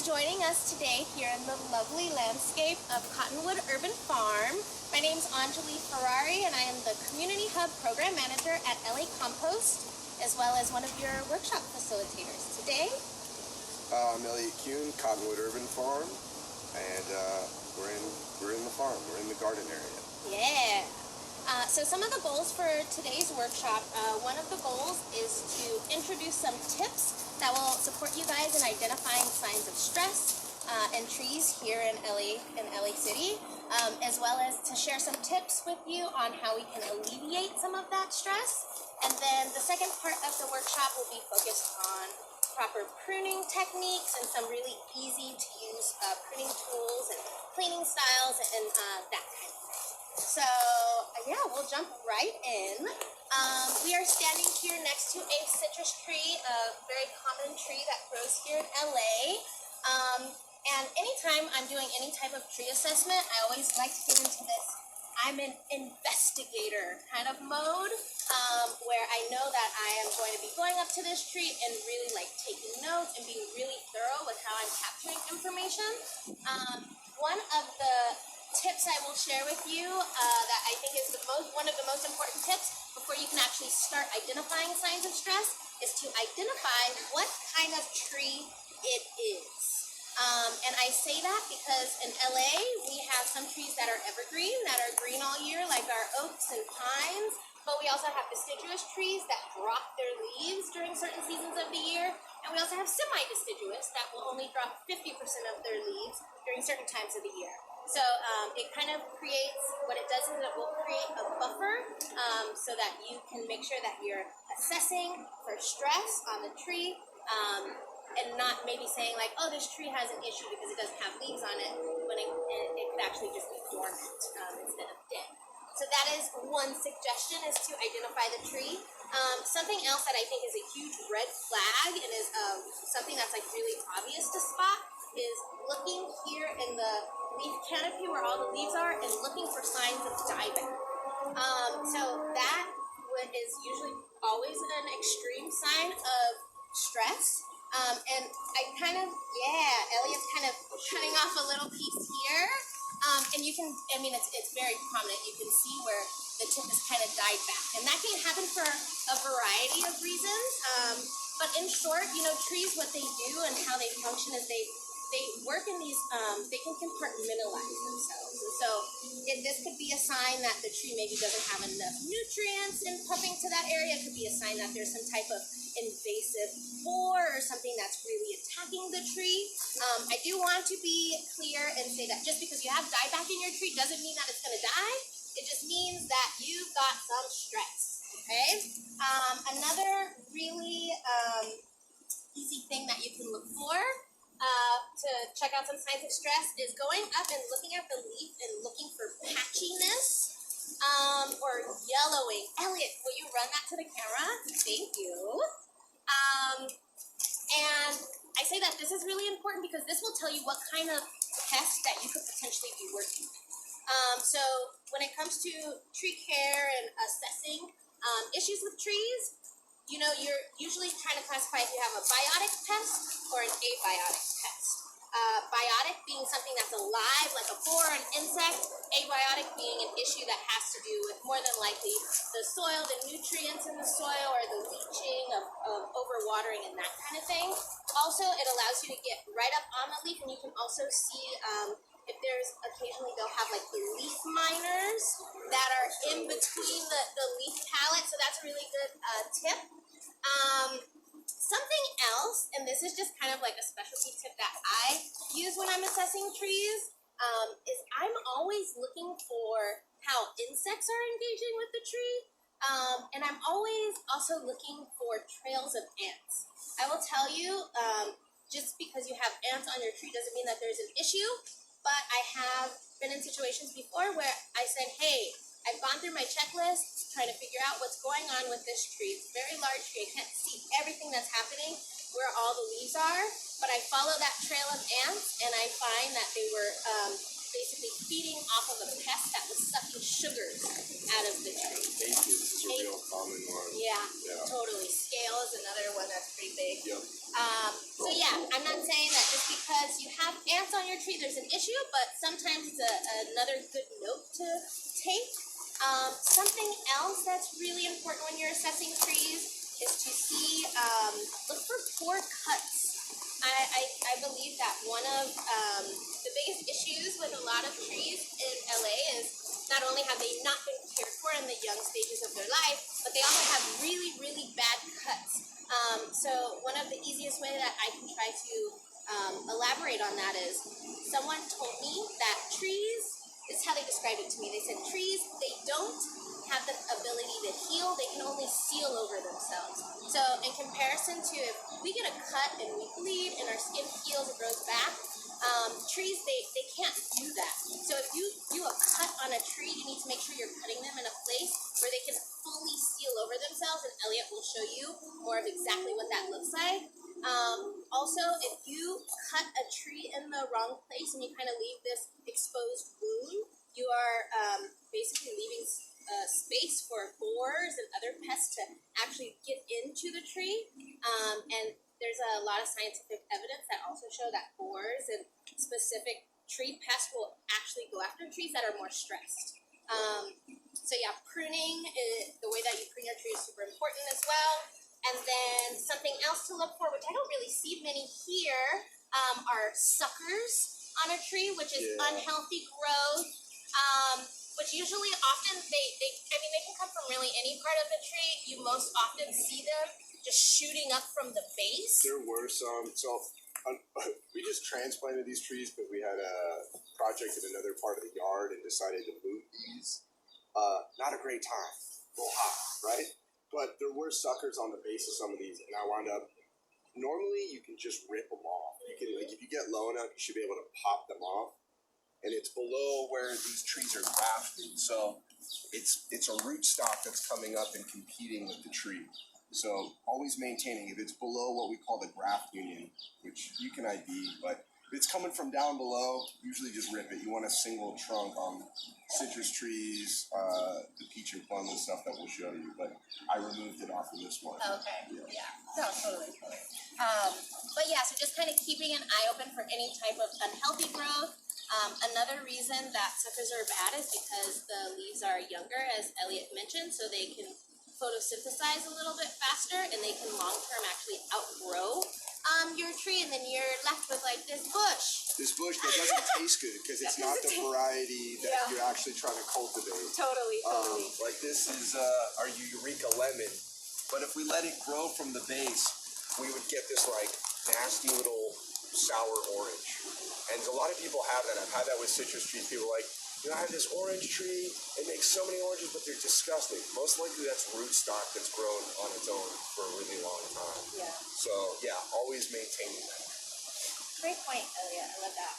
joining us today here in the lovely landscape of Cottonwood Urban Farm. My name's Enjoli Ferrari, and I am the Community Hub Program Manager at Elliott Compost, as well as one of your workshop facilitators. Today, I'm Elliott Kuhn, Cottonwood Urban Farm, and we're in the farm. We're in the garden area. Yeah. So some of the goals for today's workshop, one of the goals is to introduce some tips that will support you guys in identifying signs of stress in trees here in LA City, as well as to share some tips with you on how we can alleviate some of that stress. And then the second part of the workshop will be focused on proper pruning techniques and some really easy to use pruning tools and cleaning styles and that kind of thing. So yeah, we'll jump right in. We are standing here next to a citrus tree, a very common tree that grows here in LA. And anytime I'm doing any type of tree assessment, I always like to get into this I'm an investigator kind of mode, where I know that I am going to be going up to this tree and really like taking notes and being really thorough with how I'm capturing information. One of the tips I will share with you that I think is one of the most important tips before you can actually start identifying signs of stress is to identify what kind of tree it is. And I say that because in LA, we have some trees that are evergreen, that are green all year, like our oaks and pines, but we also have deciduous trees that drop their leaves during certain seasons of the year, and we also have semi-deciduous that will only drop 50% of their leaves during certain times of the year. So it kind of creates, what it does is it will create a buffer so that you can make sure that you're assessing for stress on the tree, and not maybe saying like, oh, this tree has an issue because it doesn't have leaves on it, when it could actually just be dormant instead of dead. So that is one suggestion, is to identify the tree. Something else that I think is a huge red flag and is something that's like really obvious to spot is looking here in the leaf canopy where all the leaves are and looking for signs of dieback. So that is usually always an extreme sign of stress. And I kind of, Elliott's kind of cutting off a little piece here. And you can, it's very prominent. You can see where the tip is kind of died back. And that can happen for a variety of reasons. But in short, trees, what they do and how they function is they work in these, they can compartmentalize themselves. And so this could be a sign that the tree maybe doesn't have enough nutrients in pumping to that area. It could be a sign that there's some type of invasive borer or something that's really attacking the tree. I do want to be clear and say that just because you have dieback in your tree doesn't mean that it's going to die. It just means that you've got some stress, okay? Another really easy thing that you can look for to check out some signs of stress is going up and looking at the leaf and looking for patchiness or yellowing. Elliott, will you run that to the camera? Thank you. And I say that this is really important because this will tell you what kind of pest that you could potentially be working with. So when it comes to tree care and assessing issues with trees, you're usually trying to classify if you have a biotic pest or an abiotic pest. Biotic being something that's alive, like a borer, an insect. Abiotic being an issue that has to do with more than likely the soil, the nutrients in the soil, or the leaching of overwatering and that kind of thing. Also, it allows you to get right up on the leaf, and you can also see if there's occasionally they'll have like the leaf miners that are in between the leaf palette, so that's a really good tip. Something else, and this is just kind of like a specialty tip that I use when I'm assessing trees, is I'm always looking for how insects are engaging with the tree, and I'm always also looking for trails of ants. I will tell you, just because you have ants on your tree doesn't mean that there's an issue, but I have been in situations before where I said, hey, I've gone through my checklist trying to figure out what's going on with this tree. It's a very large tree. I can't see everything that's happening where all the leaves are, but I follow that trail of ants and I find that they were basically feeding off of a pest that was sucking sugars out of the tree. Aphids is a real common one. Yeah, totally. Scale is another one that's pretty big. Yep. So yeah, I'm not saying that just because you have ants on your tree, there's an issue, but sometimes it's another good note to take. Something else that's really important when you're assessing trees is to see, look for poor cuts. I believe that one of the biggest issues with a lot of trees in LA is not only have they not been cared for in the young stages of their life, but they also have really, really bad cuts. So one of the easiest way that I can try to elaborate on that is someone told me that trees, this is how they described it to me. They said trees, they don't have the ability to heal, they can only seal over themselves. So in comparison to if we get a cut and we bleed and our skin heals and grows back, trees, they can't do that. So if you do a cut on a tree, you need to make sure you're cutting them in a place where they can fully seal over themselves, and Elliott will show you more of exactly what that looks like. Also, if you cut a tree in the wrong place and you kind of leave this exposed wound, you are basically leaving space for borers and other pests to actually get into the tree. And there's a lot of scientific evidence that also show that borers and specific tree pests will actually go after trees that are more stressed. So yeah, pruning, the way that you prune your tree is super important as well. And then something else to look for, which I don't really see many here, are suckers on a tree, which is unhealthy growth. Which usually often they can come from really any part of the tree. You most often see them just shooting up from the base. There were some, we just transplanted these trees, but we had a project in another part of the yard and decided to move these. Not a great time, a little hot, right? But there were suckers on the base of some of these, and I wound up, normally you can just rip them off. You can, like, if you get low enough, you should be able to pop them off. And it's below where these trees are grafted, so it's a rootstock that's coming up and competing with the tree. So always maintaining, if it's below what we call the graft union, which you can ID, but if it's coming from down below, usually just rip it. You want a single trunk on citrus trees, the peach and plum and stuff that we'll show you, but I removed it off of this one. Okay, yeah. No, totally. But yeah, so just kind of keeping an eye open for any type of unhealthy growth. Another reason that suckers are bad is because the leaves are younger, as Elliott mentioned, so they can photosynthesize a little bit faster, and they can long-term actually outgrow your tree, and then you're left with like this bush. This bush that doesn't taste good because it's not the variety that you're actually trying to cultivate. Totally. Like this is our Eureka lemon, but if we let it grow from the base, we would get this like nasty little sour orange. And a lot of people have that. I've had that with citrus trees. People are like, I have this orange tree. It makes so many oranges, but they're disgusting. Most likely that's rootstock that's grown on its own for a really long time. Yeah. So, yeah, always maintaining that. Great point, Elliott. I love that.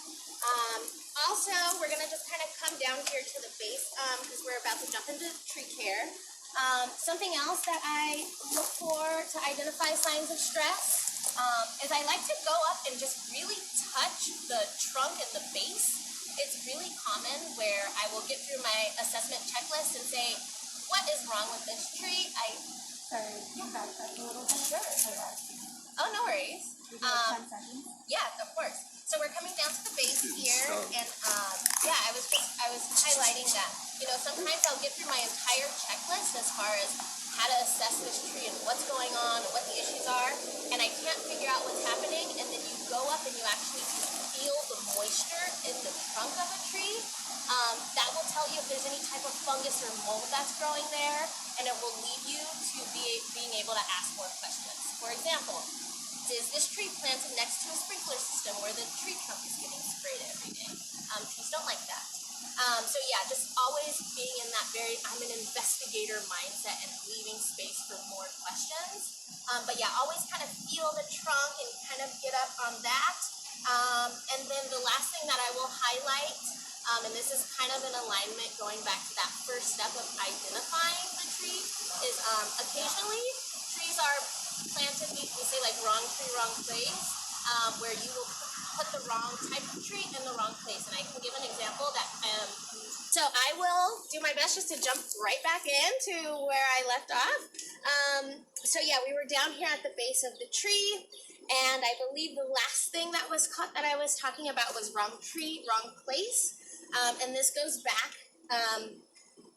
Also, we're going to just kind of come down here to the base because we're about to jump into tree care. Something else that I look for to identify signs of stress is I like to go up and just really touch the trunk and the base. It's really common where I will get through my assessment checklist and say, what is wrong with this tree? Sorry, you can back up a little bit. Sure. Oh, no worries. We do 10 seconds. Yeah, of course. So we're coming down to the base here, and I was highlighting that, sometimes I'll get through my entire checklist as far as how to assess this tree and what's going on and what the issues are, and I can't figure out what's happening, and then you go up and you actually feel the moisture in the trunk of a tree. That will tell you if there's any type of fungus or mold that's growing there, and it will lead you to being able to ask more questions. For example, is this tree planted next to a sprinkler system where the tree trunk is getting sprayed every day? Trees don't like that. So yeah, just always being in that I'm an investigator mindset and leaving space for more questions. But yeah, always kind of feel the trunk and kind of get up on that. And then the last thing that I will highlight, and this is kind of in alignment going back to that first step of identifying the tree, is occasionally trees are planted, we say like wrong tree, wrong place. where you will put the wrong type of tree in the wrong place. And I can give an example that so I will do my best just to jump right back into where I left off. So yeah, we were down here at the base of the tree, and I believe the last thing that was caught that I was talking about was wrong tree, wrong place. And this goes back,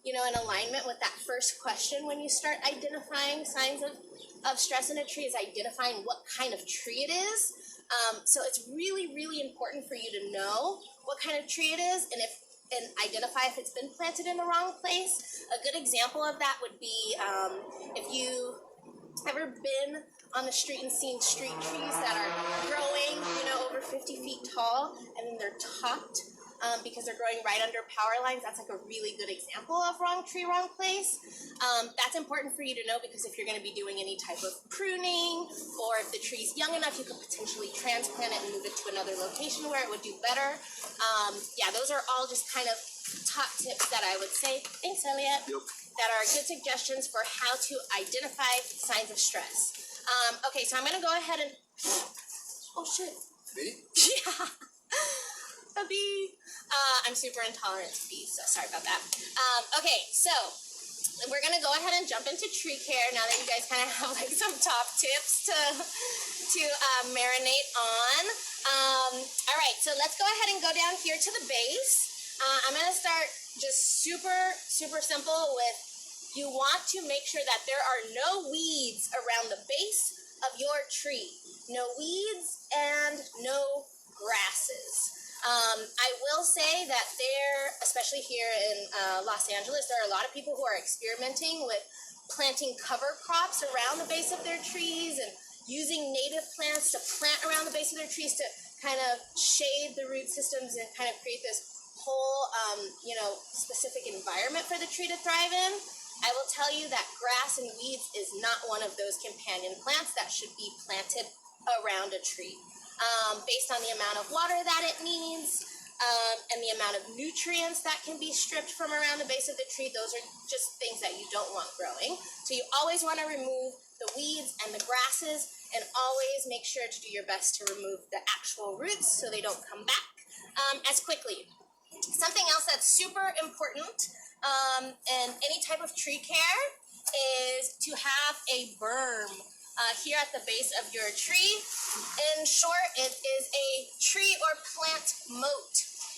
in alignment with that first question when you start identifying signs of stress in a tree, is identifying what kind of tree it is. So it's really, really important for you to know what kind of tree it is and identify if it's been planted in the wrong place. A good example of that would be if you ever been on the street and seen street trees that are growing, over 50 feet tall, and then they're topped because they're growing right under power lines. That's like a really good example of wrong tree, wrong place. That's important for you to know because if you're going to be doing any type of pruning, or if the tree's young enough, you could potentially transplant it and move it to another location where it would do better. Those are all just kind of top tips that I would say. Thanks, Elliott. Yep. That are good suggestions for how to identify signs of stress. Okay, so I'm going to go ahead and... Oh, shit. Me? Yeah. A bee. I'm super intolerant to bees, so sorry about that. Okay, so we're going to go ahead and jump into tree care now that you guys kind of have like some top tips to marinate on. All right, so let's go ahead and go down here to the base. I'm going to start just super, super simple with you want to make sure that there are no weeds around the base of your tree. No weeds and no grasses. I will say that especially here in Los Angeles, there are a lot of people who are experimenting with planting cover crops around the base of their trees and using native plants to plant around the base of their trees to kind of shade the root systems and kind of create this whole, specific environment for the tree to thrive in. I will tell you that grass and weeds is not one of those companion plants that should be planted around a tree. Based on the amount of water that it needs and the amount of nutrients that can be stripped from around the base of the tree, those are just things that you don't want growing. So you always want to remove the weeds and the grasses, and always make sure to do your best to remove the actual roots so they don't come back as quickly. Something else that's super important in any type of tree care is to have a berm here at the base of your tree. In short, it is a tree or plant moat.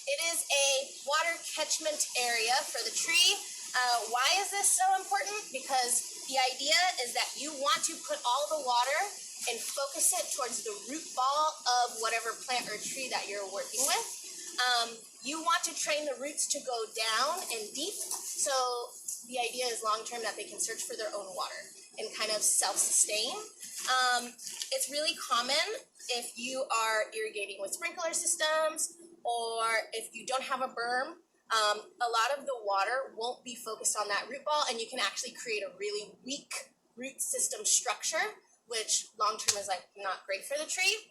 It is a water catchment area for the tree. Why is this so important? Because the idea is that you want to put all the water and focus it towards the root ball of whatever plant or tree that you're working with. You want to train the roots to go down and deep, so the idea is long-term that they can search for their own water and kind of self-sustain. It's really common if you are irrigating with sprinkler systems or if you don't have a berm, a lot of the water won't be focused on that root ball, and you can actually create a really weak root system structure, which long-term is like not great for the tree.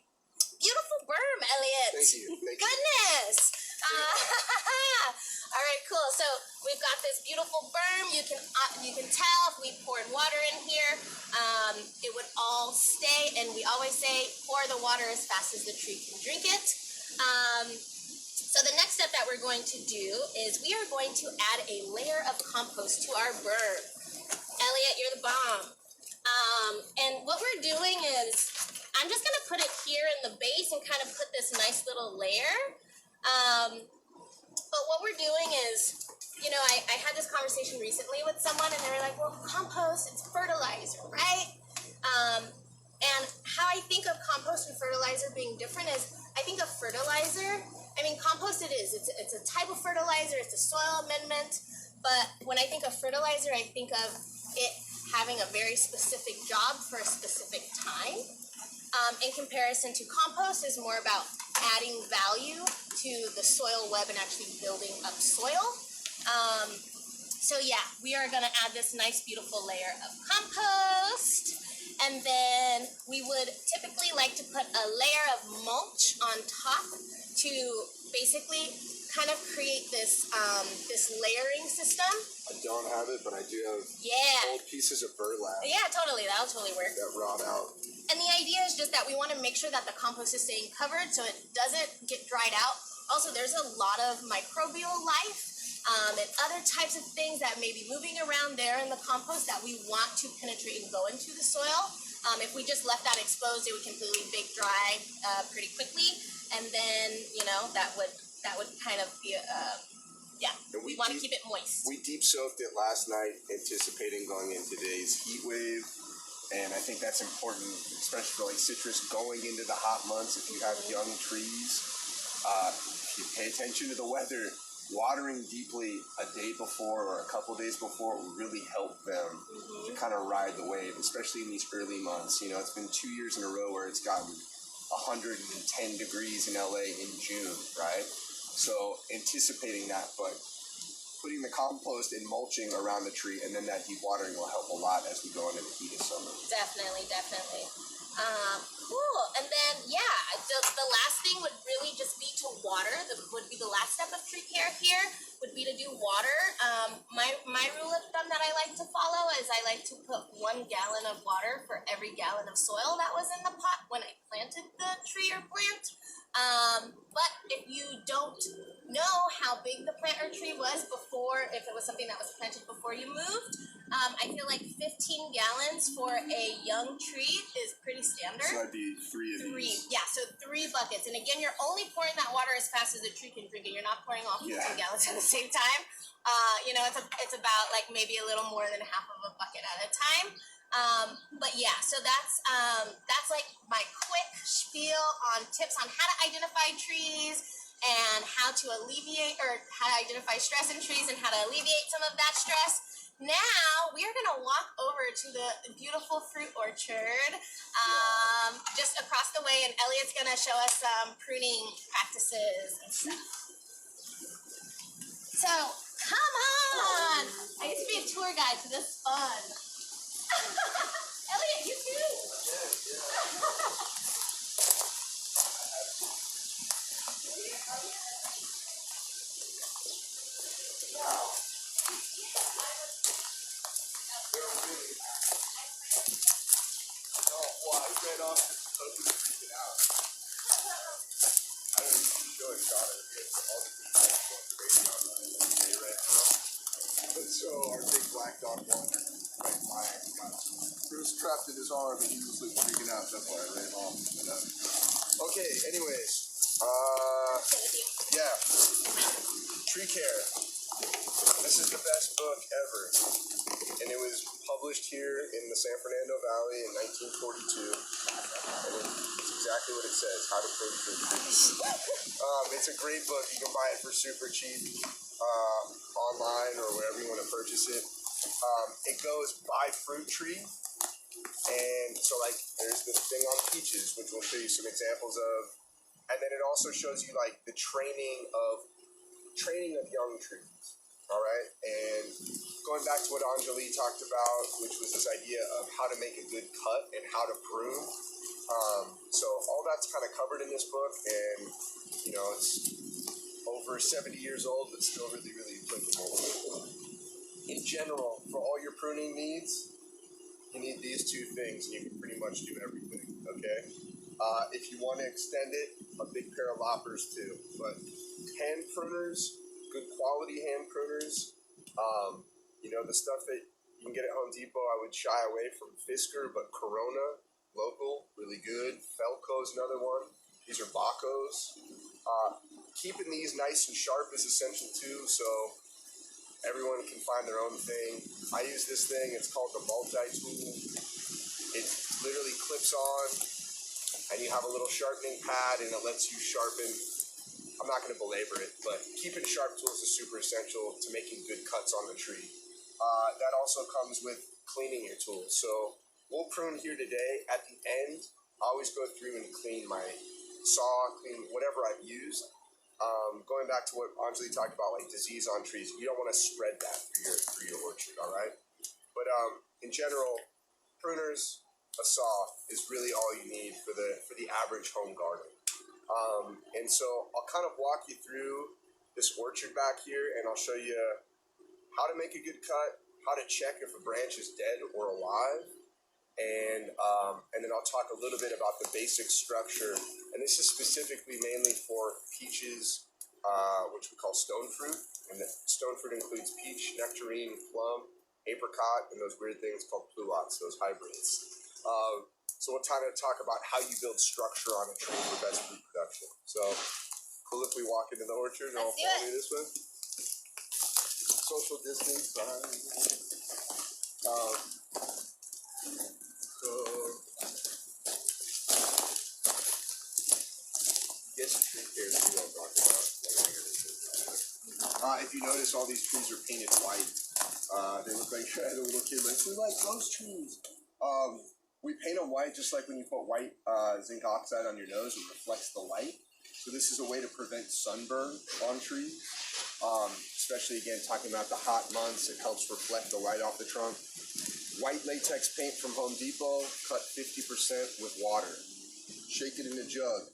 Beautiful berm, Elliott. Thank you. Goodness. All right, cool. So we've got this beautiful berm. You can tell if we poured water in here, it would all stay. And we always say pour the water as fast as the tree can drink it. So the next step that we're going to do is we are going to add a layer of compost to our berm. Elliott, you're the bomb. And what we're doing is I'm just going to put it here in the base and kind of put this nice little layer. But what we're doing is, I had this conversation recently with someone and they were like, well, compost, it's fertilizer, right? And how I think of compost and fertilizer being different is I think of fertilizer, compost it is. It's a type of fertilizer, it's a soil amendment. But when I think of fertilizer, I think of it having a very specific job for a specific time. In comparison to compost is more about adding value to the soil web and actually building up soil. So yeah, we are gonna add this nice beautiful layer of compost, and then we would typically like to put a layer of mulch on top to basically kind of create this this layering system. I don't have it, but I do have old pieces of burlap Yeah, totally, that'll totally work. that rot out. And the idea is just that we want to make sure that the compost is staying covered so it doesn't get dried out. Also, there's a lot of microbial life and other types of things that may be moving around there in the compost that we want to penetrate and go into the soil. If we just left that exposed, it would completely bake dry pretty quickly, and then that would kind of be we want to keep it moist. We deep soaked it last night, anticipating going in today's heat wave. And I think that's important, especially for like citrus going into the hot months. If you have young trees, if you pay attention to the weather, watering deeply a day before or a couple days before will really help them to kind of ride the wave, especially in these early months. It's been 2 years in a row where it's gotten 110 degrees in LA in June, right? So anticipating that, but putting the compost and mulching around the tree, and then that deep watering will help a lot as we go into the heat of summer. Definitely. Cool. And then, the last thing would really just be to water. Would be the last step of tree care here, would be to do water. My rule of thumb that I like to follow is I like to put 1 gallon of water for every gallon of soil that was in the pot when I planted the tree or plant. But if you don't know how big the plant or tree was before, if it was something that was planted before you moved, I feel like 15 gallons for a young tree is pretty standard. So that'd be 3 of these. Yeah, so 3 buckets. And again, you're only pouring that water as fast as the tree can drink it. You're not pouring all 15 gallons at the same time. It's about like maybe a little more than half of a bucket at a time. So that's like my quick spiel on tips on how to identify trees and how to identify stress in trees and how to alleviate some of that stress. Now we are gonna walk over to the beautiful fruit orchard just across the way, and Elliott's gonna show us some pruning practices and stuff. So come on! I used to be a tour guide, so this is fun. Elliott, you too. So our big black dog won. Bruce trapped in his arm and he was like freaking out. That's why I ran off. Okay, anyways. Tree Care. This is the best book ever. And it was published here in the San Fernando Valley in 1942. And it's exactly what it says, how to prune fruit trees. It's a great book. You can buy it for super cheap online or wherever you want to purchase it. It goes by fruit tree. And so like there's this thing on peaches, which we'll show you some examples of. And then it also shows you like the training of young trees. All right. And going back to what Enjoli talked about, which was this idea of how to make a good cut and how to prune. So all that's kind of covered in this book, and it's over 70 years old, but still really, really applicable. In general, for all your pruning needs, you need these 2 things, and you can pretty much do everything, okay? If you want to extend it, a big pair of loppers too. But hand pruners, good quality hand pruners, the stuff that you can get at Home Depot, I would shy away from Fisker, but Corona, local, really good. Felco's another one. These are Bacos. Keeping these nice and sharp is essential too, so everyone can find their own thing. I use this thing, it's called the multi-tool. It literally clips on, and you have a little sharpening pad, and it lets you sharpen. I'm not going to belabor it, but keeping sharp tools is super essential to making good cuts on the tree. That also comes with cleaning your tools. So we'll prune here today. At the end, I always go through and clean my saw, clean whatever I've used. Going back to what Enjoli talked about, like disease on trees, you don't want to spread that through your orchard, all right? But in general, pruners, a saw is really all you need for the average home garden. And so I'll kind of walk you through this orchard back here, and I'll show you how to make a good cut, how to check if a branch is dead or alive, and then I'll talk a little bit about the basic structure. And this is specifically mainly for peaches, which we call stone fruit. And the stone fruit includes peach, nectarine, plum, apricot, and those weird things called pluots, those hybrids. So we'll kind of talk about how you build structure on a tree for best fruit production. So cool if we walk into the orchard and I'll follow me this way. Social distance. If you notice, all these trees are painted white. They look like a little kid like, we like those trees. We paint them white just like when you put white zinc oxide on your nose, it reflects the light. So this is a way to prevent sunburn on trees. Especially, again, talking about the hot months, it helps reflect the light off the trunk. White latex paint from Home Depot, cut 50% with water. Shake it in a jug.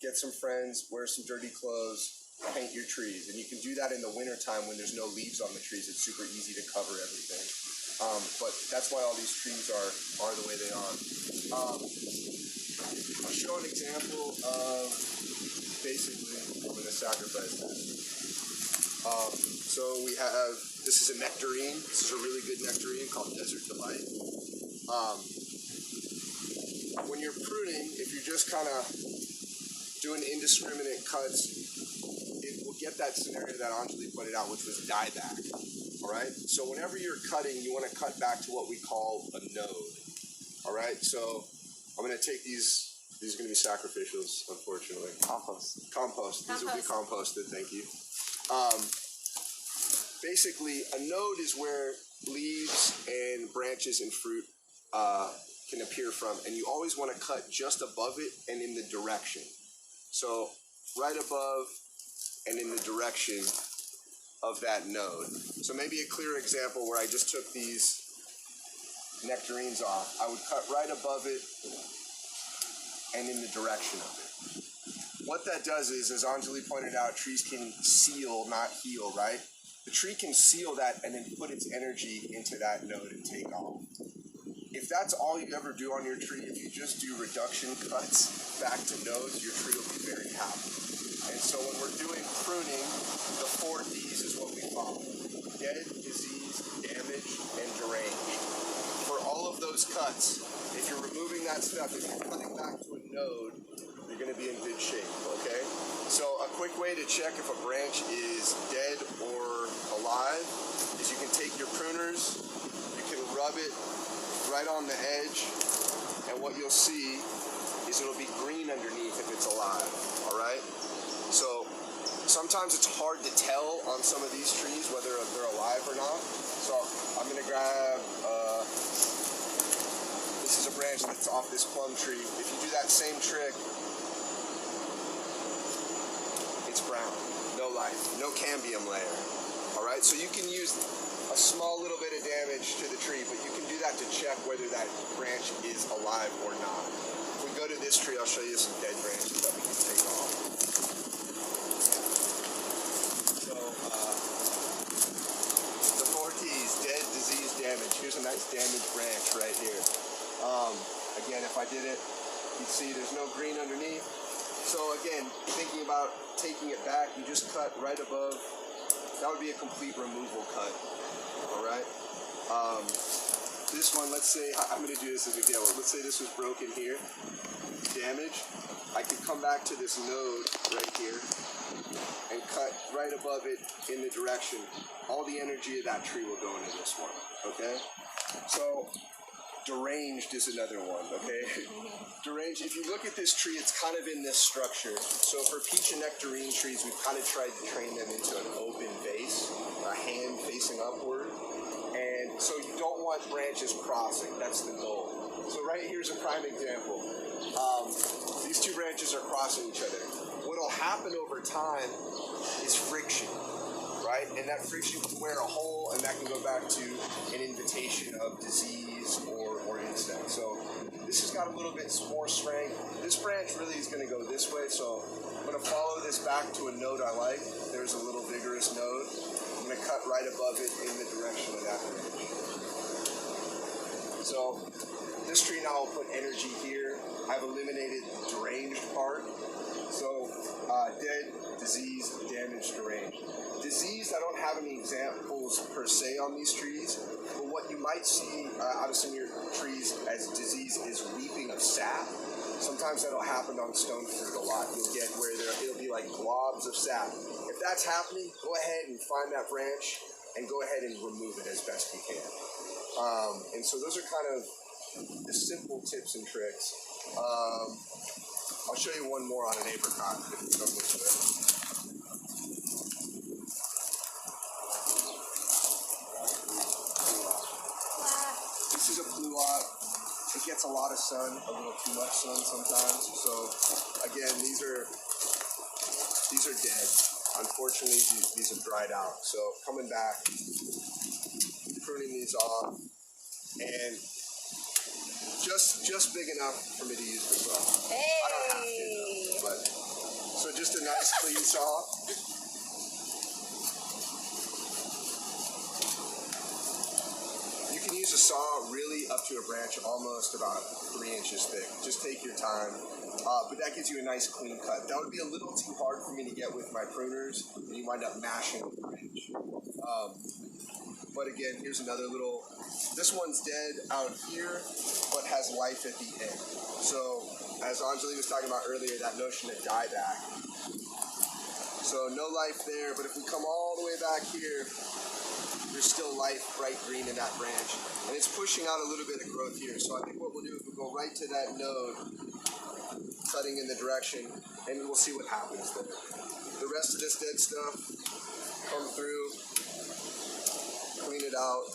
Get some friends, wear some dirty clothes, paint your trees. And you can do that in the wintertime when there's no leaves on the trees. It's super easy to cover everything. But that's why all these trees are the way they are. I'll show an example of basically I'm going to sacrifice this. So we have, this is a nectarine. This is a really good nectarine called Desert Delight. When you're pruning, if you're just kind of doing indiscriminate cuts, it will get that scenario that Enjoli pointed out, which was dieback. All right. So whenever you're cutting, you want to cut back to what we call a node. All right. So I'm going to take these. These are going to be sacrificials, unfortunately. Compost. These will be composted. Thank you. Basically, a node is where leaves and branches and fruit can appear from, and you always want to cut just above it and in the direction. So right above and in the direction of that node. So maybe a clear example where I just took these nectarines off. I would cut right above it and in the direction of it. What that does is, as Enjoli pointed out, trees can seal, not heal, right? The tree can seal that and then put its energy into that node and take off. If that's all you ever do on your tree, if you just do reduction cuts back to nodes, your tree will be very happy. And so when we're doing pruning, the 4 Ds is what we follow. Dead, disease, damage, and derange. For all of those cuts, if you're removing that stuff, if you're cutting back to a node, you're going to be in good shape, okay? So a quick way to check if a branch is dead or alive is you can take your pruners, you can rub it right on the edge, and what you'll see is it'll be green underneath if it's alive, all right? So sometimes it's hard to tell on some of these trees whether they're alive or not. So I'm going to grab, this is a branch that's off this plum tree. If you do that same trick, it's brown, no life, no cambium layer, all right? So you can use a small little bit of damage to the tree, but you can do that to check whether that branch is alive or not. If we go to this tree, I'll show you some dead branches that we can take off. So, the 4 Ts, dead, disease, damage. Here's a nice damaged branch right here. Again, if I did it, you'd see there's no green underneath. So again, thinking about taking it back, you just cut right above. That would be a complete removal cut. All right. This one, let's say, I'm going to do this as an example. Let's say this was broken here, damaged. I could come back to this node right here and cut right above it in the direction. All the energy of that tree will go into this one, okay? So deranged is another one, okay? Deranged, if you look at this tree, it's kind of in this structure. So for peach and nectarine trees, we've kind of tried to train them into an open base, a hand facing upward. And so you don't want branches crossing, that's the goal. So right here's a prime example. These 2 branches are crossing each other. What'll happen over time is friction, right? And that friction can wear a hole, and that can go back to an invitation of disease or insect. So this has got a little bit more strength. This branch really is going to go this way, so I'm going to follow this back to a node I like. There's a little vigorous node. I'm going to cut right above it in the direction of that branch. So this tree now will put energy here. I've eliminated the deranged part. So dead, diseased, damaged, deranged. Diseased, I don't have any examples per se on these trees, but what you might see out of some of your trees as disease is weeping of sap. Sometimes that'll happen on stone fruit a lot. You'll get where it'll be like globs of sap. If that's happening, go ahead and find that branch and go ahead and remove it as best you can. And so those are kind of the simple tips and tricks. I'll show you one more on an apricot if we come this way. This is a pluot. It gets a lot of sun, a little too much sun sometimes. So again, these are dead. Unfortunately, these have dried out. So coming back, pruning these off, and just big enough for me to use the saw. Hey. I don't have to, but so just a nice clean saw. You can use a saw really up to a branch almost about 3 inches thick. Just take your time, but that gives you a nice clean cut. That would be a little too hard for me to get with my pruners, and you wind up mashing the branch. But again, here's another little, this one's dead out here, but has life at the end. So, as Enjoli was talking about earlier, that notion of dieback. So no life there, but if we come all the way back here, there's still life bright green in that branch. And it's pushing out a little bit of growth here. So I think what we'll do is we'll go right to that node, cutting in the direction, and we'll see what happens there. The rest of this dead stuff, come through, clean it out.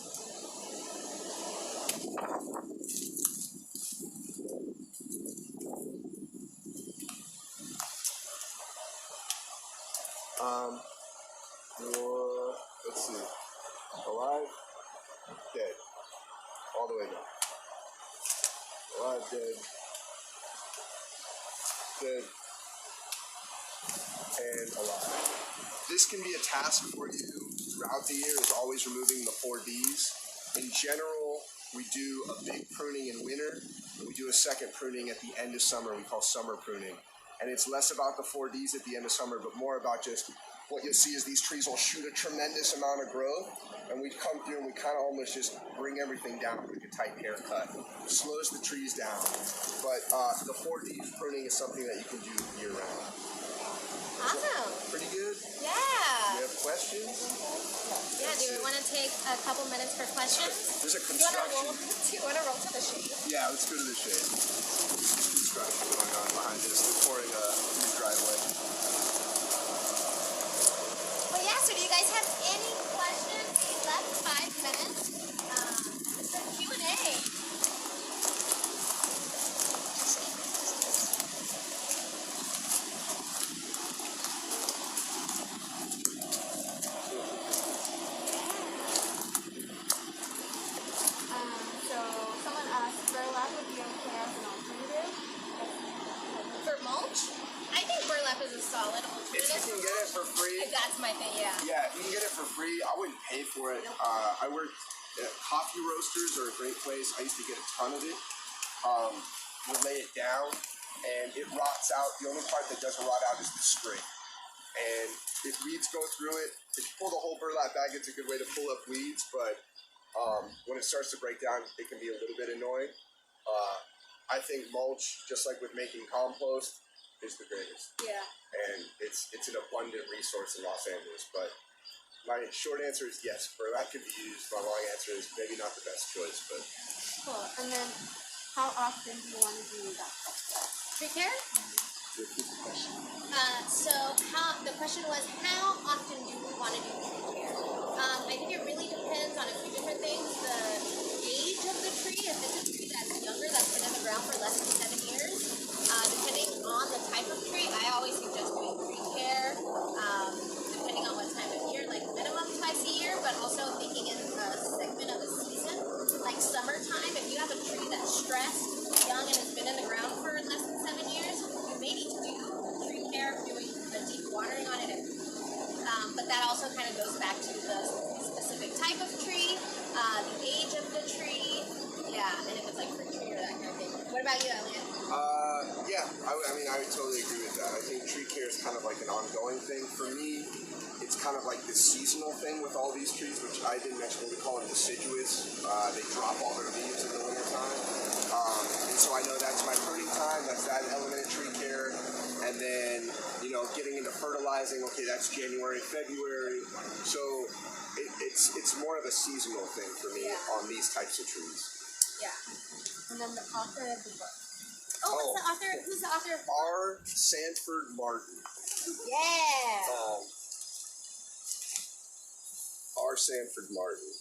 Let's see. Alive, dead. All the way down. Alive, dead. Dead. And alive. This can be a task for you throughout the year, is always removing the 4Ds. In general, we do a big pruning in winter, and we do a second pruning at the end of summer, we call summer pruning. And it's less about the 4Ds at the end of summer, but more about just what you'll see is these trees will shoot a tremendous amount of growth, and we come through and we kind of almost just bring everything down like a tight haircut. Slows the trees down. But the 4D pruning is something that you can do year round. Awesome. Pretty good? Yeah. Do you have questions? Yeah, do we want to take a couple minutes for questions? There's a Do you construction. want to roll to the shade? Yeah, let's go to the shade. There's construction going on behind us. They're pouring a new driveway. Well, yeah, so do you guys have any questions? We left 5 minutes. It's a Q&A. So someone asked, burlap would be okay as an alternative? For mulch, I think burlap is a solid If you alternative. can get it for free, That's my thing, yeah. yeah, if you can get it for free, I wouldn't pay for it. I worked at coffee roasters are a great place. I used to get a ton of it. Would lay it down, and it rots out. The only part that doesn't rot out is the string. And if weeds go through it, if you pull the whole burlap bag, it's a good way to pull up weeds, but when it starts to break down, it can be a little bit annoying. I think mulch, just like with making compost, is the greatest. Yeah. And it's an abundant resource in Los Angeles. But my short answer is yes, burlap can be used. My long answer is maybe not the best choice, but Cool. And then, how often do you want to do that? Tree care? repeat the question. The question was, how often do we want to do tree care? I think it really depends on a few different things. The age of the tree, if it's a tree that's younger, that's been in the ground for less than 7 years, depending on the type of tree, I always suggest doing tree care, depending on what time of year, like minimum twice a year, but also thinking in a segment of a season, like summertime. If you have a tree that's stressed, young, and has been in the ground for less than 7 years, you may need to do tree care, doing the deep watering on it. But that also kind of goes back to the specific type of tree, the age of the tree, Yeah, and if it's like fruit tree or that kind of thing. What about you, Elliott? Yeah, I would totally agree with that. I think tree care is kind of like an ongoing thing. For me, it's kind of like this seasonal thing with all these trees, which I didn't mention. We call them deciduous. They drop all their leaves in the wintertime. And so I know that's my pruning time. That's that element of tree care. And then, getting into fertilizing. Okay, that's January, February. So it's more of a seasonal thing for me on these types of trees. Yeah. And then the author of the book. Oh, what's the author? Who's the author? R. Sanford Martin. Yeah. R. Sanford Martin.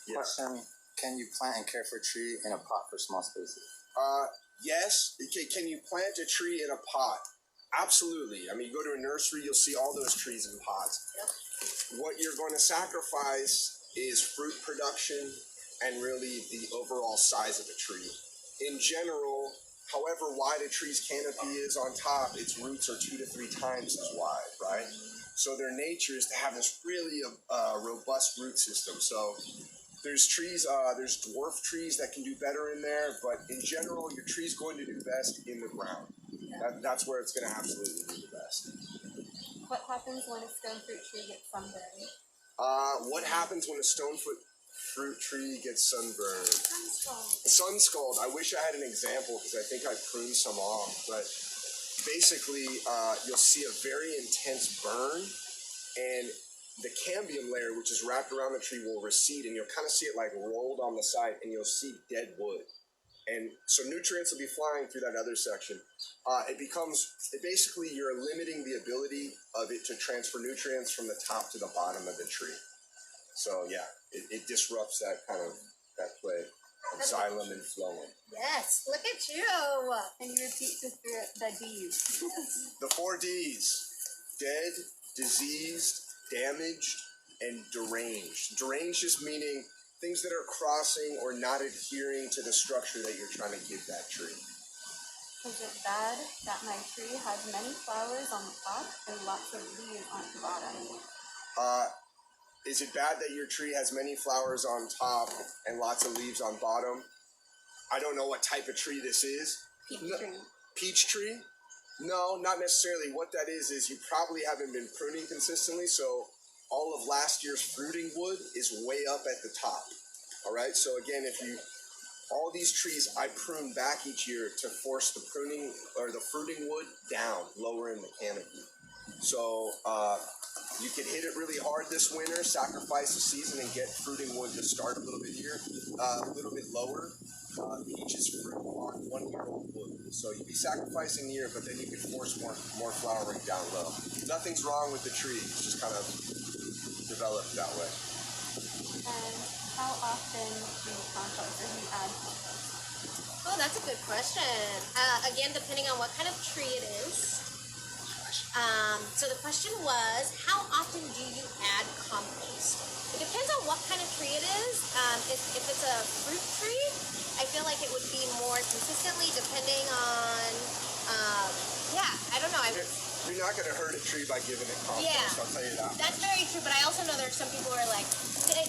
Yeah. Question: can you plant and care for a tree in a pot for small spaces? Yes. Can you plant a tree in a pot? Absolutely. I mean, you go to a nursery, you'll see all those trees in pots. Yep. What you're going to sacrifice is fruit production and really the overall size of the tree. In general, however wide a tree's canopy is on top, its roots are 2 to 3 times as wide, right? So their nature is to have this really robust root system. So there's trees, there's dwarf trees that can do better in there, but in general, your tree's going to do best in the ground. That's where it's going to absolutely do the best. What happens when a stone fruit tree gets sunburned? What happens when a stone fruit tree gets sunburned? Sunscald. Sunscald. I wish I had an example because I think I pruned some off, but basically you'll see a very intense burn, and the cambium layer, which is wrapped around the tree, will recede, and you'll kind of see it like rolled on the side, and you'll see dead wood. And so nutrients will be flying through that other section. Basically you're limiting the ability of it to transfer nutrients from the top to the bottom of the tree. So yeah, it disrupts that play of xylem and phloem. Yes. Look at you. Can you repeat the D's? The 4 Ds: dead, diseased, damaged, and deranged. Deranged just meaning things that are crossing or not adhering to the structure that you're trying to give that tree. Is it bad that my tree has many flowers on the top and lots of leaves on the bottom? Is it bad that your tree has many flowers on top and lots of leaves on bottom? I don't know what type of tree this is. Peach tree. Peach tree? No, not necessarily. What that is you probably haven't been pruning consistently, so all of last year's fruiting wood is way up at the top. All right, so again, all these trees I prune back each year to force the pruning or the fruiting wood down, lower in the canopy. So you can hit it really hard this winter, sacrifice the season, and get fruiting wood to start a little bit lower. Peaches fruit on 1-year-old wood. So you'd be sacrificing the year, but then you can force more flowering down low. Nothing's wrong with the tree, it's just kind of developed that way. And how often do you compost or do you add compost? Oh, that's a good question. Again, depending on what kind of tree it is. So the question was, how often do you add compost? It depends on what kind of tree it is. If it's a fruit tree, I feel like it would be more consistently depending on, I don't know. You're not going to hurt a tree by giving it compost, Yeah. I'll tell you that. That's very true, but I also know there's some people who are like,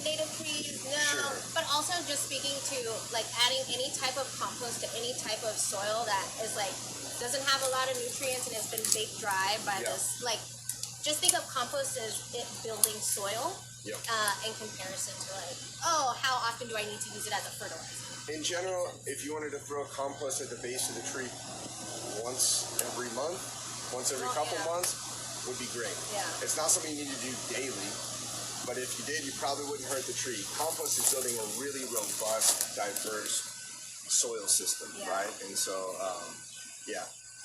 native trees, no. Sure. But also just speaking to like adding any type of compost to any type of soil that is like, doesn't have a lot of nutrients and has been baked dry by this, like, just think of compost as it building soil in comparison to like, how often do I need to use it as a fertilizer? In general, if you wanted to throw compost at the base of the tree once every month, once every couple months, would be great. Yeah. It's not something you need to do daily, but if you did, you probably wouldn't hurt the tree. Compost is building a really robust, diverse soil system, right? And so,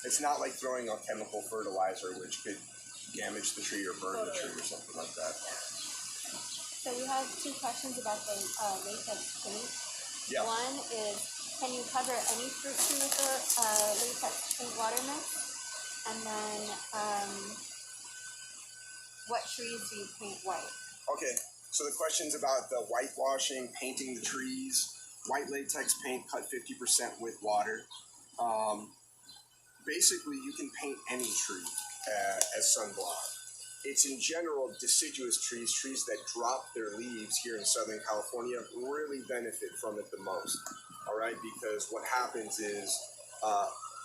it's not like throwing a chemical fertilizer, which could damage the tree or burn the tree or something like that. So we have 2 questions about the latex paint. Yeah. One is, can you cover any fruit tree with a latex paint water mix? And then, what trees do you paint white? Okay, so the question's about the whitewashing, painting the trees. White latex paint cut 50% with water. Basically, you can paint any tree as sunblock. it's in general deciduous trees, trees that drop their leaves here in Southern California, really benefit from it the most. All right, because what happens is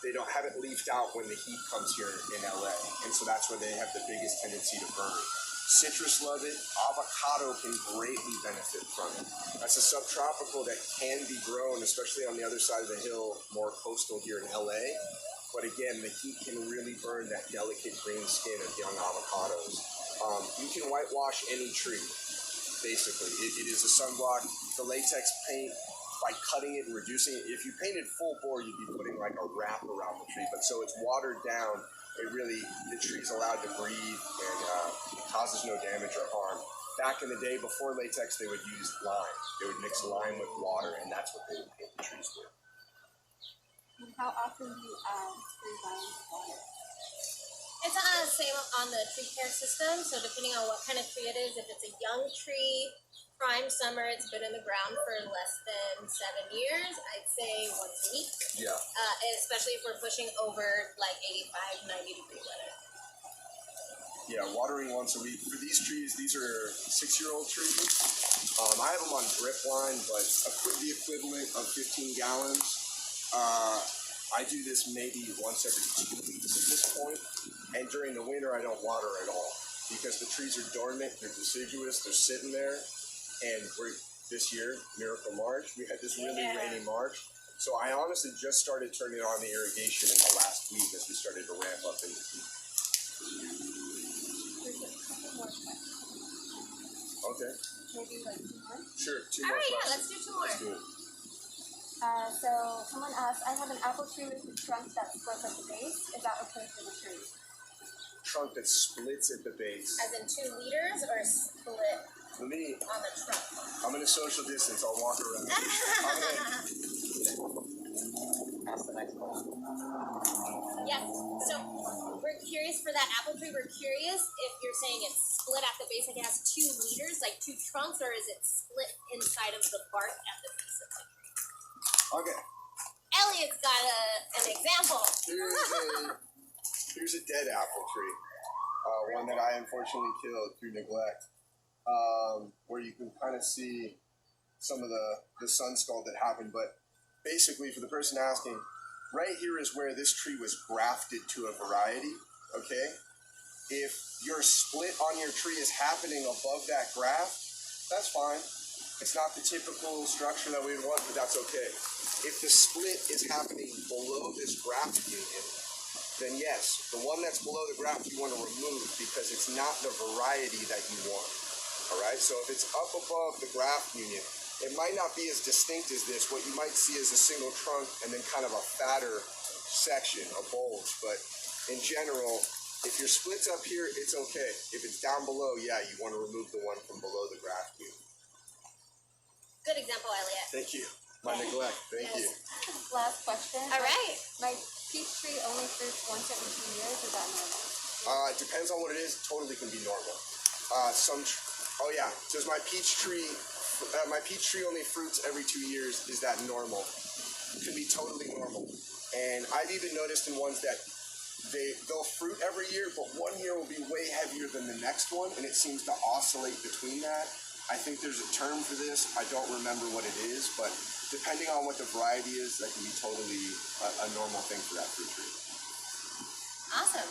they don't have it leafed out when the heat comes here in LA, and so that's where they have the biggest tendency to burn. Citrus love it. Avocado can greatly benefit from it. That's a subtropical that can be grown, especially on the other side of the hill, more coastal here in LA. But again, the heat can really burn that delicate green skin of young avocados. You can whitewash any tree, basically. It is a sunblock. The latex paint, by cutting it and reducing it, if you painted full bore, you'd be putting like a wrap around the tree. But so it's watered down. The tree's allowed to breathe, and it causes no damage or harm. Back in the day, before latex, they would use lime. They would mix lime with water, and that's what they would paint the trees with. And how often do you add spray lime to water? It's same on the tree care system. So depending on what kind of tree it is, if it's a young tree, prime summer, it's been in the ground for less than 7 years, I'd say once a week. Yeah. Especially if we're pushing over like 85, 90-degree weather. Yeah, watering once a week. For these trees, these are 6-year-old trees. I have them on drip line, but the equivalent of 15 gallons. I do this maybe once every 2 weeks at this point. And during the winter, I don't water at all because the trees are dormant, they're deciduous, they're sitting there. And this year, Miracle March, we had this really rainy March. So I honestly just started turning on the irrigation in the last week as we started to ramp up in the heat. There's a couple more questions. Okay. Maybe like 2 more? Sure, 2 All more right, yeah, questions. let's do 2 more. Let's do it. So someone asked, I have an apple tree with a trunk that splits at the base. Is that okay for the tree? Trunk that splits at the base. As in 2 liters or split For me, on the trunk? I'm in a social distance. I'll walk around. Ask the next question. Yes. So we're curious for that apple tree. We're curious if you're saying it's split at the base, like it has 2 liters, like 2 trunks, or is it split inside of the bark at the base of the tree? Okay. Elliott's got an example. Here's a dead apple tree. One that I unfortunately killed through neglect. Where you can kind of see some of the sun scald that happened. But basically, for the person asking, right here is where this tree was grafted to a variety, okay? If your split on your tree is happening above that graft, that's fine. It's not the typical structure that we would want, but that's okay. If the split is happening below this graft union, then yes, the one that's below the graft you want to remove because it's not the variety that you want. All right, so if it's up above the graft union, it might not be as distinct as this. What you might see is a single trunk and then kind of a fatter section, a bulge. But in general, if your split's up here, it's okay. If it's down below, yeah, you want to remove the one from below the graft union. Good example, Elliott. Thank you. My neglect. Thank you. Last question. All right. My peach tree only fruits once every 2 years. Is that normal? It depends on what it is. Totally can be normal. Does my peach tree only fruits every 2 years? Is that normal? It could be totally normal. And I've even noticed in ones that they'll fruit every year, but one year will be way heavier than the next one, and it seems to oscillate between that. I think there's a term for this. I don't remember what it is, but depending on what the variety is, that can be totally a normal thing for that fruit tree. Awesome.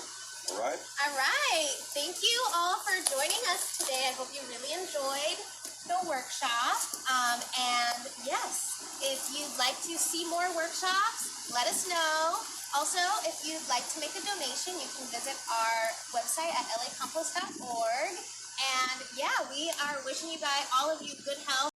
All right? All right. Thank you all for joining us today. I hope you really enjoyed the workshop. And yes, if you'd like to see more workshops, let us know. Also, if you'd like to make a donation, you can visit our website at lacompost.org. And yeah, we are wishing you guys, all of you, good health.